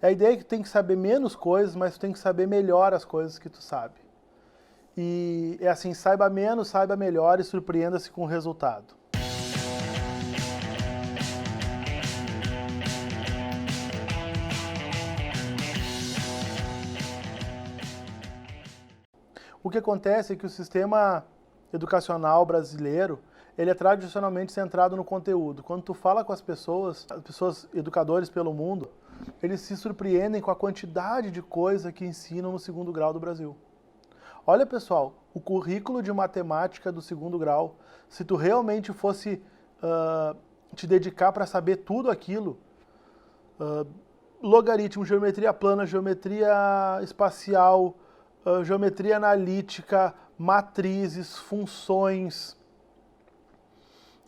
A ideia é que tu tem que saber menos coisas, mas tu tem que saber melhor as coisas que tu sabe. E é assim, saiba menos, saiba melhor e surpreenda-se com o resultado. O que acontece é que o sistema educacional brasileiro, ele é tradicionalmente centrado no conteúdo. Quando tu fala com as pessoas educadores pelo mundo, eles se surpreendem com a quantidade de coisa que ensinam no segundo grau do Brasil. Olha, pessoal, o currículo de matemática do segundo grau, se tu realmente fosse te dedicar para saber tudo aquilo, logaritmo, geometria plana, geometria espacial, geometria analítica, matrizes, funções,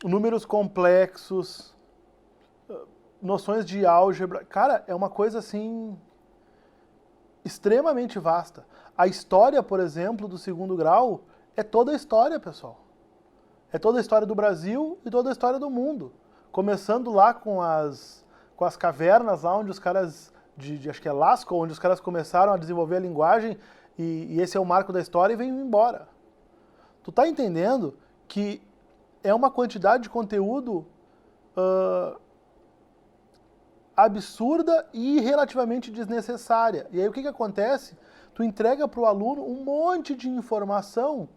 números complexos, noções de álgebra. Cara, é uma coisa assim extremamente vasta. A história, por exemplo, do segundo grau é toda a história, pessoal. É toda a história do Brasil e toda a história do mundo. Começando lá com as cavernas, lá onde os caras, acho que é Lascaux, onde os caras começaram a desenvolver a linguagem, e esse é o marco da história e vem embora. Tu tá entendendo que é uma quantidade de conteúdo absurda e relativamente desnecessária. E aí o que acontece? Tu entrega para o aluno um monte de informação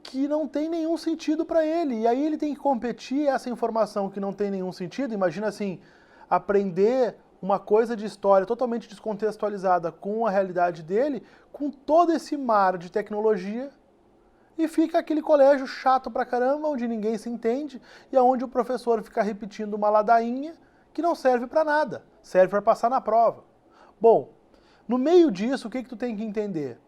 que não tem nenhum sentido para ele. E aí ele tem que competir essa informação que não tem nenhum sentido. Imagina assim, aprender uma coisa de história totalmente descontextualizada com a realidade dele, com todo esse mar de tecnologia, e fica aquele colégio chato pra caramba, onde ninguém se entende, e onde o professor fica repetindo uma ladainha que não serve para nada, serve para passar na prova. Bom, no meio disso, o que tu tem que entender?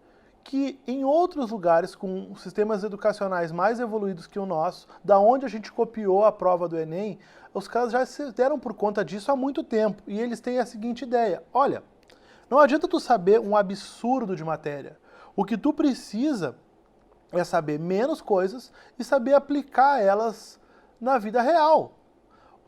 Que em outros lugares com sistemas educacionais mais evoluídos que o nosso, da onde a gente copiou a prova do Enem, os caras já se deram por conta disso há muito tempo. E eles têm a seguinte ideia: olha, não adianta tu saber um absurdo de matéria. O que tu precisa é saber menos coisas e saber aplicar elas na vida real.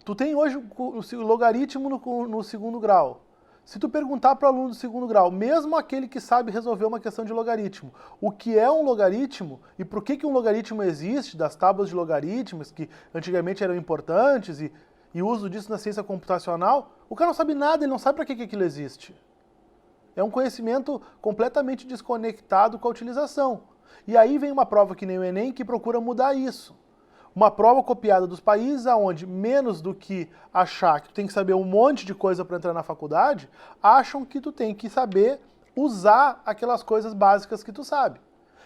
Tu tem hoje o logaritmo no segundo grau. Se tu perguntar para o aluno do segundo grau, mesmo aquele que sabe resolver uma questão de logaritmo, o que é um logaritmo e por que um logaritmo existe, das tábuas de logaritmos, que antigamente eram importantes, e o uso disso na ciência computacional, o cara não sabe nada, ele não sabe para que aquilo existe. É um conhecimento completamente desconectado com a utilização. E aí vem uma prova que nem o Enem que procura mudar isso. Uma prova copiada dos países onde, menos do que achar que tu tem que saber um monte de coisa para entrar na faculdade, acham que tu tem que saber usar aquelas coisas básicas que tu sabe.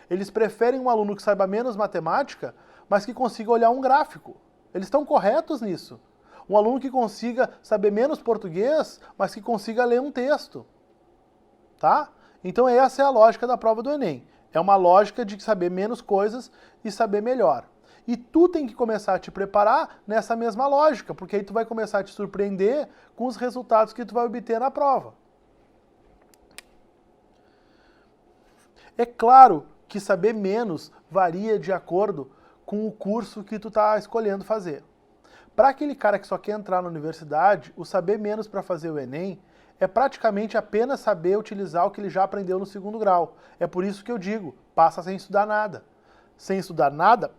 Eles preferem um aluno que saiba menos matemática, mas que consiga olhar um gráfico. Eles estão corretos nisso. Um aluno que consiga saber menos português, mas que consiga ler um texto. Tá? Então essa é a lógica da prova do Enem. É uma lógica de saber menos coisas e saber melhor. E tu tem que começar a te preparar nessa mesma lógica, porque aí tu vai começar a te surpreender com os resultados que tu vai obter na prova. É claro que saber menos varia de acordo com o curso que tu está escolhendo fazer. Para aquele cara que só quer entrar na universidade, o saber menos para fazer o Enem é praticamente apenas saber utilizar o que ele já aprendeu no segundo grau. É por isso que eu digo, passa sem estudar nada. Sem estudar nada,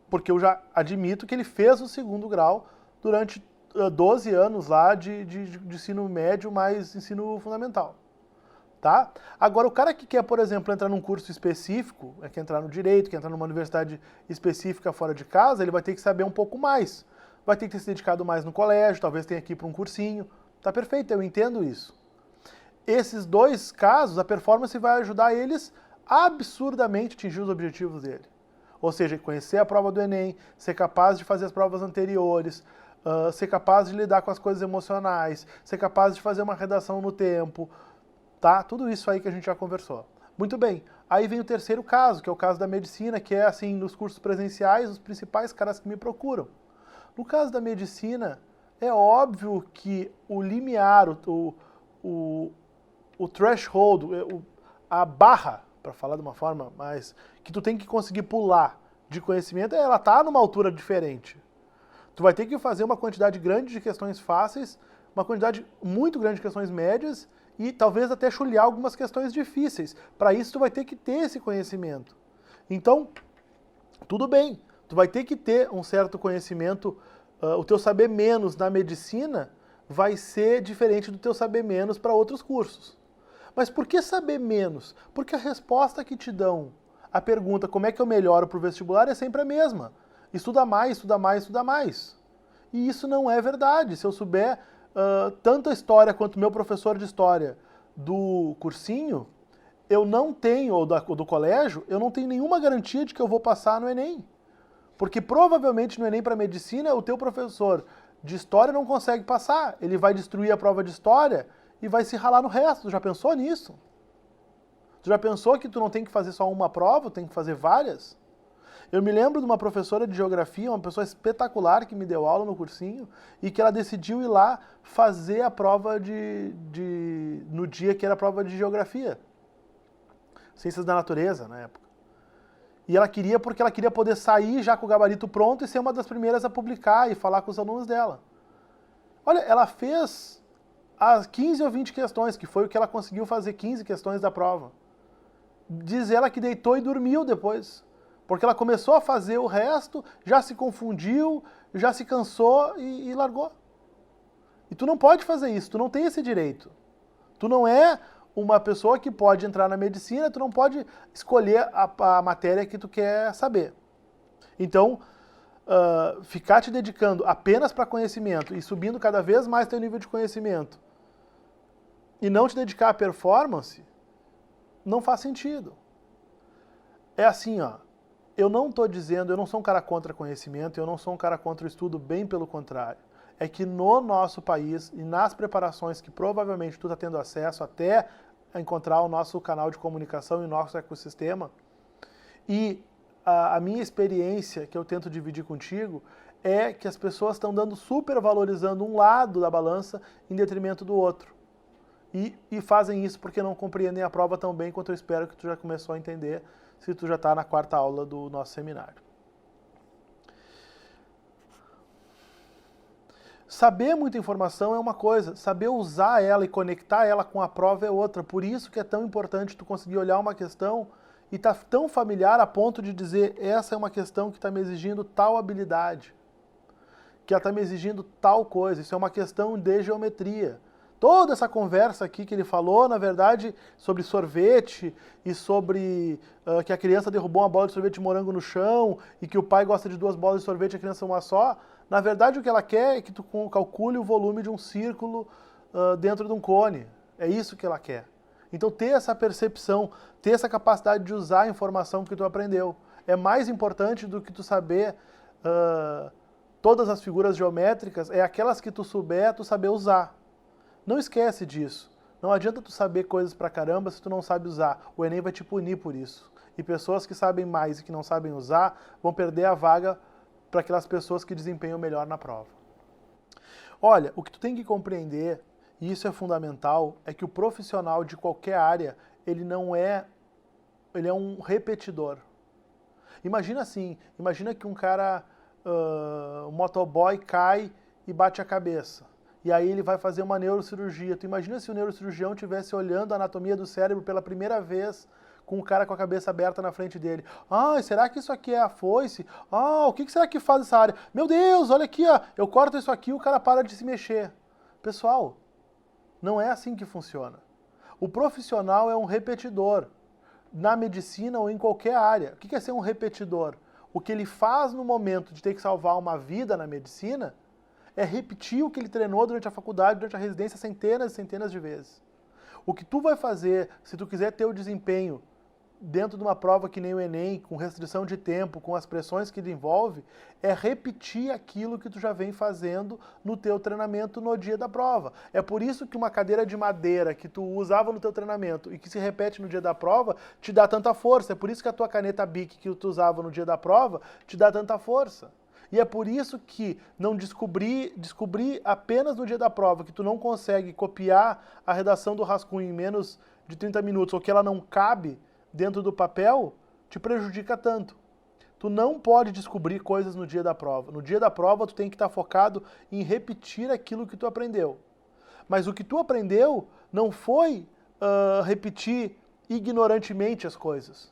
porque eu já admito que ele fez o segundo grau durante 12 anos lá de ensino médio mais ensino fundamental. Tá? Agora, o cara que quer, por exemplo, entrar num curso específico, quer entrar no direito, quer entrar numa universidade específica fora de casa, ele vai ter que saber um pouco mais. Vai ter que ter se dedicado mais no colégio, talvez tenha que ir para um cursinho. Tá perfeito, eu entendo isso. Esses dois casos, a performance vai ajudar eles absurdamente a atingir os objetivos dele. Ou seja, conhecer a prova do Enem, ser capaz de fazer as provas anteriores, ser capaz de lidar com as coisas emocionais, ser capaz de fazer uma redação no tempo, tá? Tudo isso aí que a gente já conversou. Muito bem, aí vem o terceiro caso, que é o caso da medicina, que é assim, nos cursos presenciais, os principais caras que me procuram. No caso da medicina, é óbvio que o limiar, o threshold, a barra, para falar de uma forma mais, que tu tem que conseguir pular de conhecimento, ela está numa altura diferente. Tu vai ter que fazer uma quantidade grande de questões fáceis, uma quantidade muito grande de questões médias e talvez até chulear algumas questões difíceis. Para isso, tu vai ter que ter esse conhecimento. Então, tudo bem, tu vai ter que ter um certo conhecimento, o teu saber menos na medicina vai ser diferente do teu saber menos para outros cursos. Mas por que saber menos? Porque a resposta que te dão a pergunta como é que eu melhoro para o vestibular é sempre a mesma. Estuda mais, estuda mais, estuda mais. E isso não é verdade. Se eu souber tanto a história quanto meu professor de história do cursinho, eu não tenho, ou do colégio, eu não tenho nenhuma garantia de que eu vou passar no Enem. Porque provavelmente no Enem para medicina, o teu professor de história não consegue passar. Ele vai destruir a prova de história e vai se ralar no resto. Tu já pensou nisso? Tu já pensou que tu não tem que fazer só uma prova, tem que fazer várias? Eu me lembro de uma professora de geografia, uma pessoa espetacular que me deu aula no cursinho e que ela decidiu ir lá fazer a prova no dia que era a prova de geografia. Ciências da natureza, na época. E ela queria porque ela queria poder sair já com o gabarito pronto e ser uma das primeiras a publicar e falar com os alunos dela. Olha, ela fez as 15 ou 20 questões, que foi o que ela conseguiu fazer, 15 questões da prova. Diz ela que deitou e dormiu depois. Porque ela começou a fazer o resto, já se confundiu, já se cansou e largou. E tu não pode fazer isso, tu não tem esse direito. Tu não é uma pessoa que pode entrar na medicina, tu não pode escolher a matéria que tu quer saber. Então, ficar te dedicando apenas para conhecimento e subindo cada vez mais teu nível de conhecimento e não te dedicar à performance, não faz sentido. É assim, ó. Eu não estou dizendo, eu não sou um cara contra conhecimento, eu não sou um cara contra o estudo, bem pelo contrário. É que no nosso país e nas preparações que provavelmente tu está tendo acesso até encontrar o nosso canal de comunicação e o nosso ecossistema, e a minha experiência que eu tento dividir contigo é que as pessoas estão supervalorizando um lado da balança em detrimento do outro. E fazem isso porque não compreendem a prova tão bem quanto eu espero que tu já começou a entender se tu já está na 4ª aula do nosso seminário. Saber muita informação é uma coisa, saber usar ela e conectar ela com a prova é outra. Por isso que é tão importante tu conseguir olhar uma questão e estar tão familiar a ponto de dizer essa é uma questão que está me exigindo tal habilidade, que ela está me exigindo tal coisa, isso é uma questão de geometria. Toda essa conversa aqui que ele falou, na verdade, sobre sorvete e sobre que a criança derrubou uma bola de sorvete de morango no chão e que o pai gosta de 2 bolas de sorvete e a criança uma só, na verdade o que ela quer é que tu calcule o volume de um círculo dentro de um cone. É isso que ela quer. Então ter essa percepção, ter essa capacidade de usar a informação que tu aprendeu, é mais importante do que tu saber todas as figuras geométricas, é aquelas que tu souber, tu saber usar. Não esquece disso. Não adianta tu saber coisas pra caramba se tu não sabe usar. O Enem vai te punir por isso. E pessoas que sabem mais e que não sabem usar vão perder a vaga para aquelas pessoas que desempenham melhor na prova. Olha, o que tu tem que compreender, e isso é fundamental, é que o profissional de qualquer área, ele é um repetidor. Imagina assim, imagina que um cara, um motoboy cai e bate a cabeça. E aí ele vai fazer uma neurocirurgia. Tu imagina se o neurocirurgião estivesse olhando a anatomia do cérebro pela primeira vez com o cara com a cabeça aberta na frente dele. Ah, será que isso aqui é a foice? Ah, o que será que faz essa área? Meu Deus, olha aqui, ó, eu corto isso aqui e o cara para de se mexer. Pessoal, não é assim que funciona. O profissional é um repetidor. Na medicina ou em qualquer área. O que é ser um repetidor? O que ele faz no momento de ter que salvar uma vida na medicina é repetir o que ele treinou durante a faculdade, durante a residência, centenas e centenas de vezes. O que tu vai fazer, se tu quiser ter o desempenho dentro de uma prova que nem o Enem, com restrição de tempo, com as pressões que ele envolve, é repetir aquilo que tu já vem fazendo no teu treinamento no dia da prova. É por isso que uma cadeira de madeira que tu usava no teu treinamento e que se repete no dia da prova, te dá tanta força. É por isso que a tua caneta Bic que tu usava no dia da prova, te dá tanta força. E é por isso que não descobrir apenas no dia da prova que tu não consegue copiar a redação do rascunho em menos de 30 minutos ou que ela não cabe dentro do papel, te prejudica tanto. Tu não pode descobrir coisas no dia da prova. No dia da prova, tu tem que estar focado em repetir aquilo que tu aprendeu. Mas o que tu aprendeu não foi repetir ignorantemente as coisas.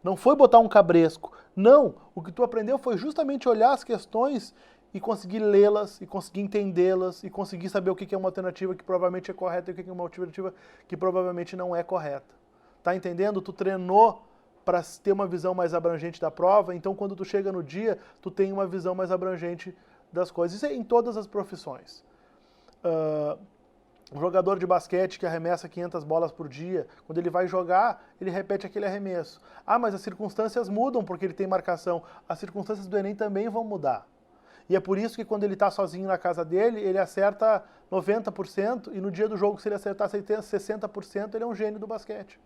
Não foi botar um cabresco. Não, o que tu aprendeu foi justamente olhar as questões e conseguir lê-las, e conseguir entendê-las, e conseguir saber o que é uma alternativa que provavelmente é correta e o que é uma alternativa que provavelmente não é correta. Tá entendendo? Tu treinou para ter uma visão mais abrangente da prova, então quando tu chega no dia, tu tem uma visão mais abrangente das coisas. Isso é em todas as profissões. Um jogador de basquete que arremessa 500 bolas por dia, quando ele vai jogar, ele repete aquele arremesso. Ah, mas as circunstâncias mudam porque ele tem marcação. As circunstâncias do Enem também vão mudar. E é por isso que quando ele está sozinho na casa dele, ele acerta 90% e no dia do jogo, se ele acertar 60%, ele é um gênio do basquete.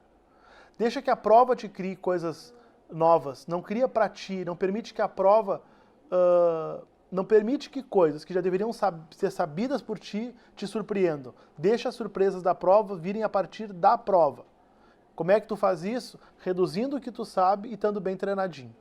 Deixa que a prova te crie coisas novas. Não cria para ti, não permite que a prova... não permite que coisas que já deveriam ser sabidas por ti te surpreendam. Deixa as surpresas da prova virem a partir da prova. Como é que tu faz isso? Reduzindo o que tu sabe e estando bem treinadinho.